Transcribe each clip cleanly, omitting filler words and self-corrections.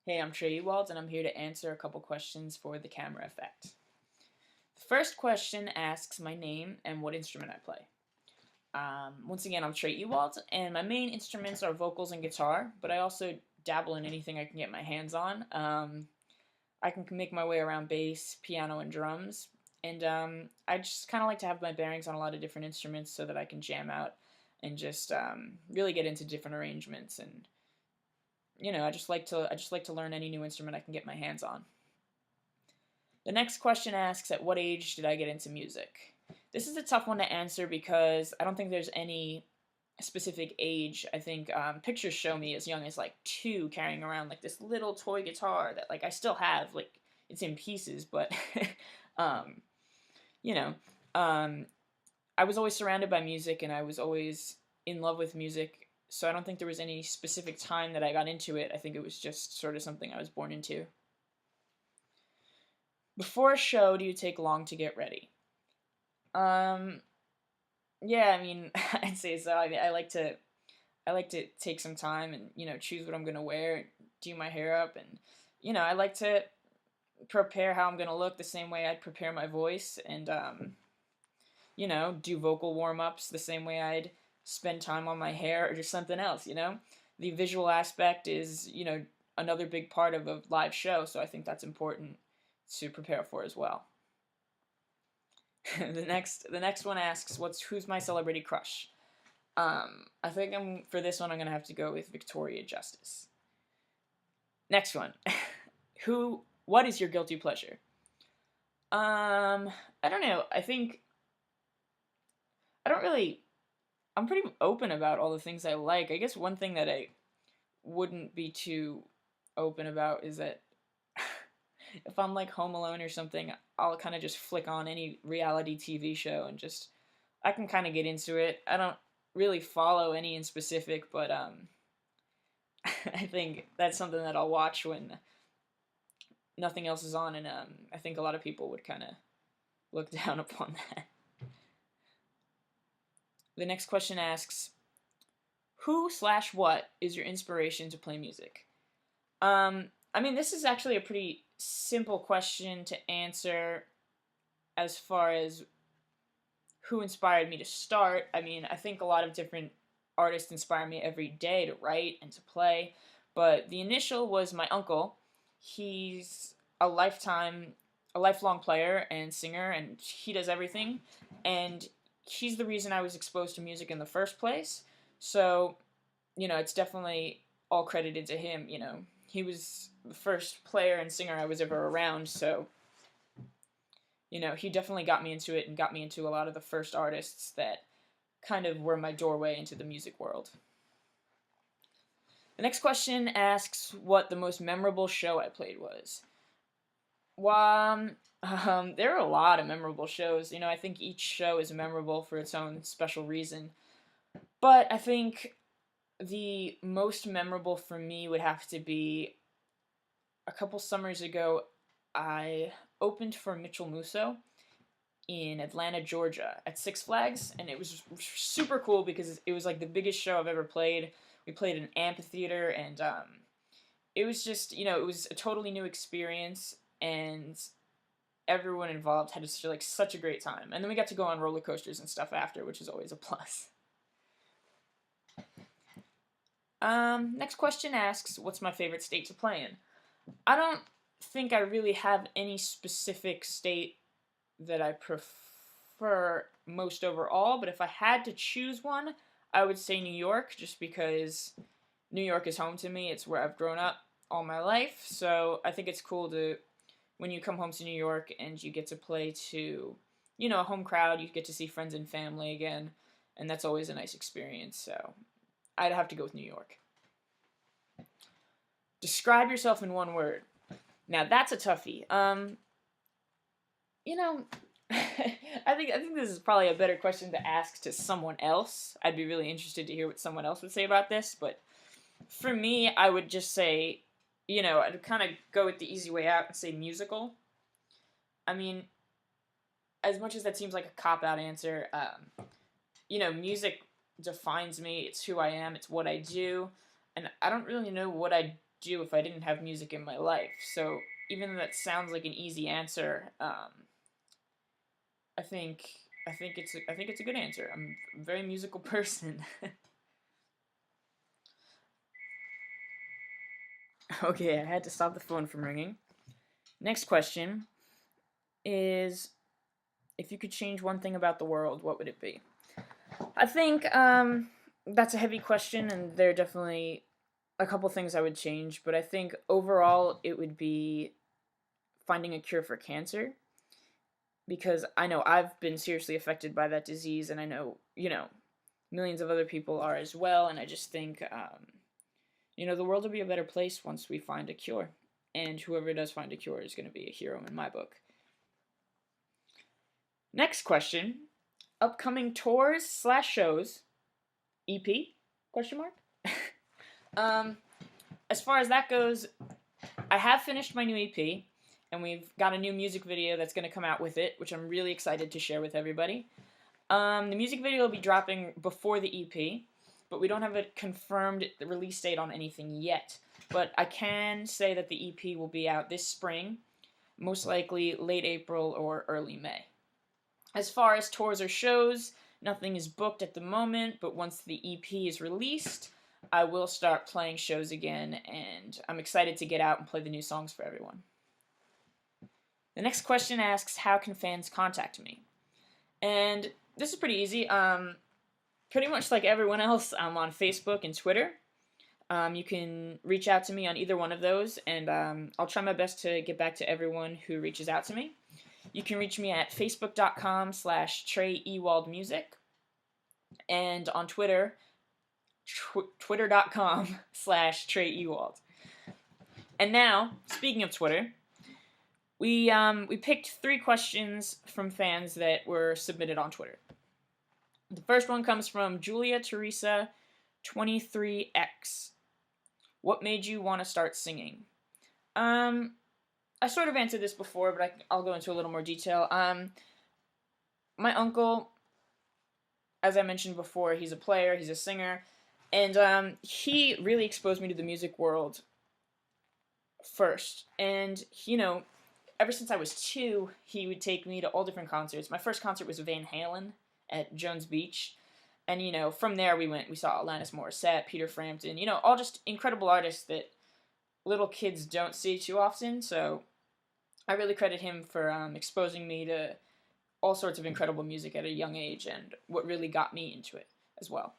Hey, I'm Trey Ewald, and I'm here to answer a couple questions for the camera effect. The first question asks my name and what instrument I play. Once again, I'm Trey Ewald, and my main instruments are vocals and guitar, but I also dabble in anything I can get my hands on. I can make my way around bass, piano, and drums, and I just kind of like to have my bearings on a lot of different instruments so that I can jam out and just really get into different arrangements. And I just like to learn any new instrument I can get my hands on. The next question asks, at what age did I get into music? This is a tough one to answer because I don't think there's any specific age. I think pictures show me as young as like 2 carrying around like this little toy guitar that like I still have, like it's in pieces, but um, you know, um, I was always surrounded by music and I was always in love with music. So I don't think there was any specific time that I got into it. I think it was just sort of something I was born into. Before a show, do you take long to get ready? Um, yeah, I mean, I'd say so. I mean, I like to take some time and choose what I'm gonna wear, do my hair up, and I like to prepare how I'm gonna look the same way I'd prepare my voice, and do vocal warm ups the same way I'd spend time on my hair or just something else. The visual aspect is another big part of a live show, so I think that's important to prepare for as well. the next one asks, who's my celebrity crush? I think for this one I'm gonna have to go with Victoria Justice. Next one, what is your guilty pleasure? I don't know. I don't really. I'm pretty open about all the things I like. I guess one thing that I wouldn't be too open about is that if I'm like home alone or something, I'll kind of just flick on any reality TV show and just I can kind of get into it. I don't really follow any in specific, but I think that's something that I'll watch when nothing else is on, and I think a lot of people would kind of look down upon that. The next question asks, who/what is your inspiration to play music? I mean, this is actually a pretty simple question to answer as far as who inspired me to start. I mean, I think a lot of different artists inspire me every day to write and to play, but the initial was my uncle. He's a lifelong player and singer, and he does everything, and he's the reason I was exposed to music in the first place. So, it's definitely all credited to him. He was the first player and singer I was ever around, so he definitely got me into it and got me into a lot of the first artists that kind of were my doorway into the music world. The next question asks what the most memorable show I played was. Well, there are a lot of memorable shows. I think each show is memorable for its own special reason. But I think the most memorable for me would have to be a couple summers ago. I opened for Mitchell Musso in Atlanta, Georgia at Six Flags, and it was super cool because it was like the biggest show I've ever played. We played in an amphitheater, and it was just, it was a totally new experience, and everyone involved had just like such a great time. And then we got to go on roller coasters and stuff after, which is always a plus. Next question asks, what's my favorite state to play in? I don't think I really have any specific state that I prefer most overall, but if I had to choose one, I would say New York, just because New York is home to me. It's where I've grown up all my life, so I think it's cool when you come home to New York and you get to play to, a home crowd, you get to see friends and family again, and that's always a nice experience, so I'd have to go with New York. Describe yourself in one word. Now that's a toughie. I think this is probably a better question to ask to someone else. I'd be really interested to hear what someone else would say about this, but for me, I would just say, I'd kind of go with the easy way out and say musical. I mean, as much as that seems like a cop-out answer, music defines me. It's who I am. It's what I do. And I don't really know what I'd do if I didn't have music in my life. So even though that sounds like an easy answer, I think I think it's a good answer. I'm a very musical person. Okay, I had to stop the phone from ringing. Next question is, if you could change one thing about the world, what would it be? I think that's a heavy question, and there are definitely a couple things I would change, but I think overall it would be finding a cure for cancer, because I know I've been seriously affected by that disease, and I know, millions of other people are as well, and I just think, the world will be a better place once we find a cure, and whoever does find a cure is going to be a hero in my book. Next question, upcoming tours/shows, EP, question mark? As far as that goes, I have finished my new EP, and we've got a new music video that's going to come out with it, which I'm really excited to share with everybody. The music video will be dropping before the EP, but we don't have a confirmed release date on anything yet. But I can say that the EP will be out this spring, most likely late April or early May. As far as tours or shows, nothing is booked at the moment, but once the EP is released, I will start playing shows again, and I'm excited to get out and play the new songs for everyone. The next question asks, how can fans contact me? And this is pretty easy. Pretty much like everyone else, I'm on Facebook and Twitter. You can reach out to me on either one of those, and I'll try my best to get back to everyone who reaches out to me. You can reach me at facebook.com/Trey Ewald Music, and on Twitter, twitter.com/Trey Ewald. And now, speaking of Twitter, we picked 3 questions from fans that were submitted on Twitter. The first one comes from Julia Teresa 23X. What made you want to start singing? I sort of answered this before, but I'll go into a little more detail. My uncle, as I mentioned before, he's a player, he's a singer, and he really exposed me to the music world first. And, ever since I was 2, he would take me to all different concerts. My first concert was Van Halen at Jones Beach. And, from there we saw Alanis Morissette, Peter Frampton, all just incredible artists that little kids don't see too often. So I really credit him for exposing me to all sorts of incredible music at a young age, and what really got me into it as well.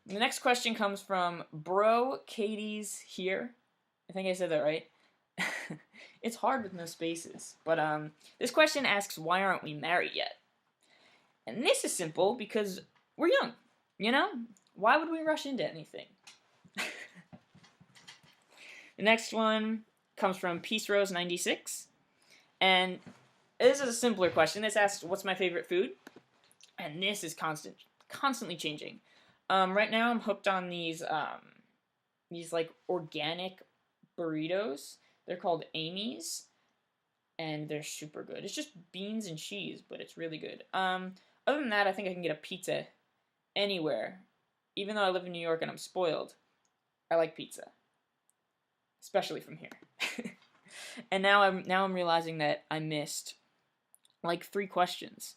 The next question comes from Bro Katie's Here. I think I said that right. It's hard with no spaces. But this question asks, why aren't we married yet? And this is simple, because we're young, Why would we rush into anything? The next one comes from Peace Rose 96. And this is a simpler question. This asks, what's my favorite food? And this is constantly changing. Right now I'm hooked on these like organic burritos. They're called Amy's, and they're super good. It's just beans and cheese, but it's really good. Other than that, I think I can get a pizza anywhere. Even though I live in New York and I'm spoiled, I like pizza, especially from here. And now I'm realizing that I missed like 3 questions.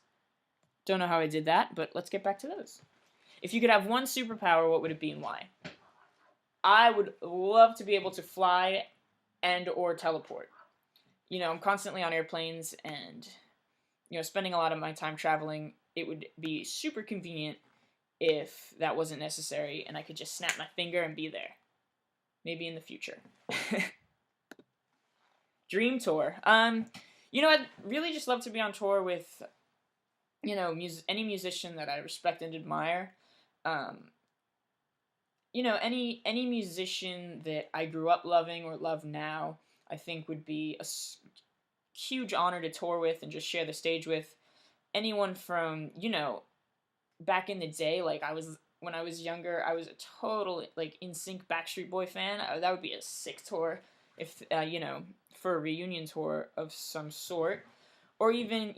Don't know how I did that, but let's get back to those. If you could have one superpower, what would it be and why? I would love to be able to fly and or teleport. I'm constantly on airplanes, and spending a lot of my time traveling. It would be super convenient if that wasn't necessary and I could just snap my finger and be there. Maybe in the future. Dream tour. I'd really just love to be on tour with, any musician that I respect and admire. Any musician that I grew up loving or love now, I think would be a huge honor to tour with and just share the stage with. Anyone from, back in the day, when I was younger, I was a total, NSYNC Backstreet Boy fan. That would be a sick tour if, for a reunion tour of some sort. Or even,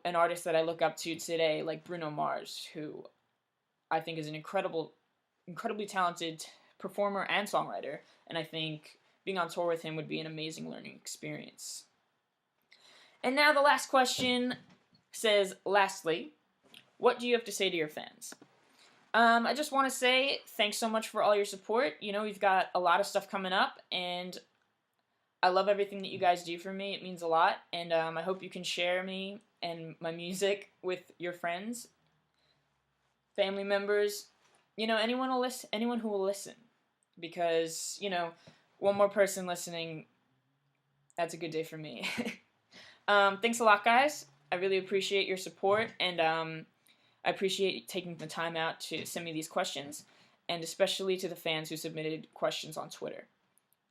an artist that I look up to today, like Bruno Mars, who I think is an incredibly talented performer and songwriter, and I think being on tour with him would be an amazing learning experience. And now the last question says, lastly, what do you have to say to your fans? I just want to say thanks so much for all your support. You know, we've got a lot of stuff coming up, and I love everything that you guys do for me. It means a lot, and I hope you can share me and my music with your friends, family members, you know, anyone who will listen, because, you know, one more person listening, that's a good day for me. Thanks a lot, guys. I really appreciate your support, and I appreciate taking the time out to send me these questions, and especially to the fans who submitted questions on Twitter.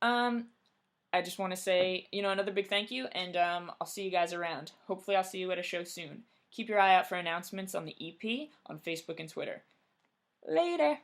I just want to say, you know, another big thank you, and I'll see you guys around. Hopefully I'll see you at a show soon. Keep your eye out for announcements on the EP on Facebook and Twitter. Later!